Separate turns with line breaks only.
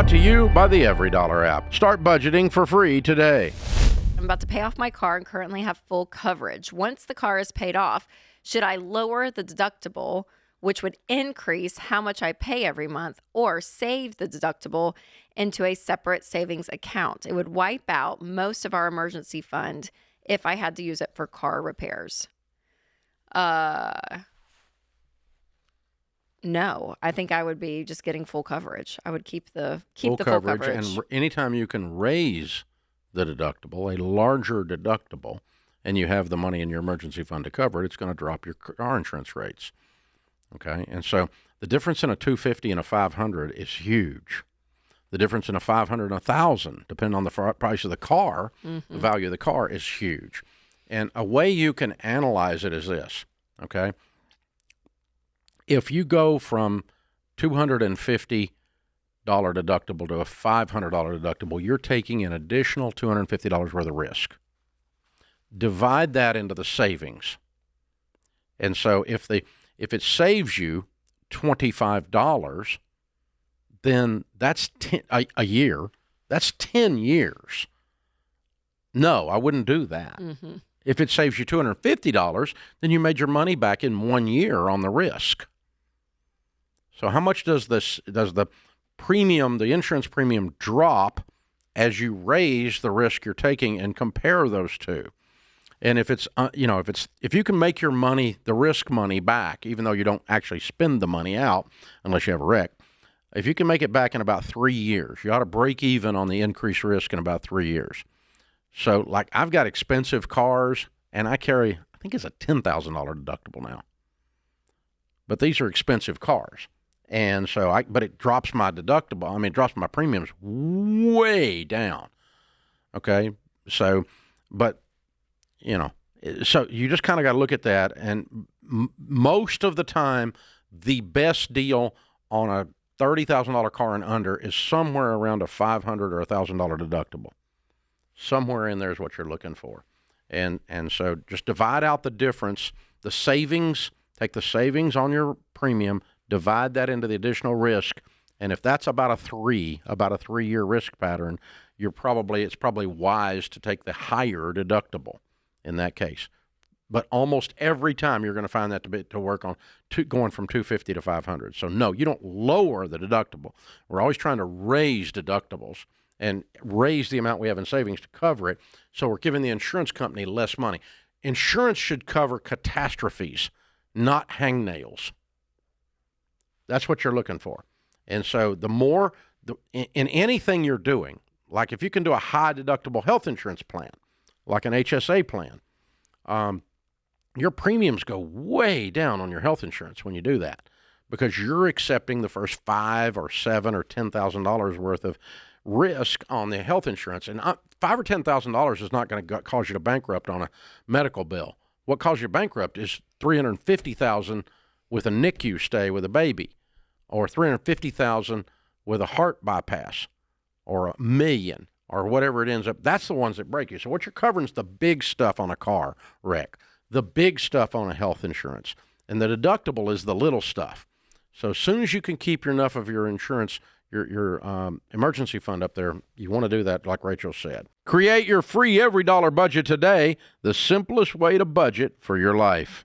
Brought to you by the Every Dollar app. Start budgeting for free today.
I'm about to pay off my car and currently have full coverage. Once the car is paid off, should I lower the deductible, which would increase how much I pay every month, or save the deductible into a separate savings account? It would wipe out most of our emergency fund if I had to use it for car repairs. No, I think I would be just getting full coverage. I would keep the full coverage.
And anytime you can raise the deductible, a larger deductible, and you have the money in your emergency fund to cover it, it's going to drop your car insurance rates. Okay, and so the difference in a $250 and a $500 is huge. The difference in a $500 and a $1,000, depending on the price of the car, the value of the car, is huge. And a way you can analyze it is this, okay? If you go from $250 deductible to a $500 deductible, you're taking an additional $250 worth of risk. Divide that into the savings. And so if it saves you $25, then that's a year. That's 10 years. No, I wouldn't do that. Mm-hmm. If it saves you $250, then you made your money back in 1 year on the risk. So how much does the premium, the insurance premium, drop as you raise the risk you're taking and compare those two? And if it's if you can make your money, the risk money back, even though you don't actually spend the money out unless you have a wreck, if you can make it back in about 3 years, you ought to break even on the increased risk in about 3 years. So, like, I've got expensive cars, and I carry, I think it's a $10,000 deductible now. But these are expensive cars. And so, but it drops my deductible. I mean, it drops my premiums way down. Okay? So, but, so you just kind of got to look at that. And most of the time, the best deal on a $30,000 car and under is somewhere around a $500 or $1,000 deductible. Somewhere in there is what you're looking for. And so just divide out the difference, the savings, take the savings on your premium, divide that into the additional risk, and if that's about a 3-year risk pattern, it's probably wise to take the higher deductible in that case. But almost every time you're going to find that to work on going from $250 to $500. So no, you don't lower the deductible. We're always trying to raise deductibles and raise the amount we have in savings to cover it. So we're giving the insurance company less money. Insurance should cover catastrophes, not hangnails. That's what you're looking for. And so in anything you're doing, like if you can do a high deductible health insurance plan, like an HSA plan, your premiums go way down on your health insurance when you do that, because you're accepting the first $5,000 or $7,000 or $10,000 worth of risk on the health insurance. And $5,000 or $10,000 is not going to cause you to bankrupt on a medical bill. What causes you bankrupt is $350,000 with a NICU stay with a baby, or $350,000 with a heart bypass, or $1 million, or whatever it ends up. That's the ones that break you. So what you're covering is the big stuff on a car wreck, the big stuff on a health insurance, and the deductible is the little stuff. So as soon as you can keep enough of your insurance, your emergency fund up there, you want to do that like Rachel said. Create your free Every Dollar budget today, the simplest way to budget for your life.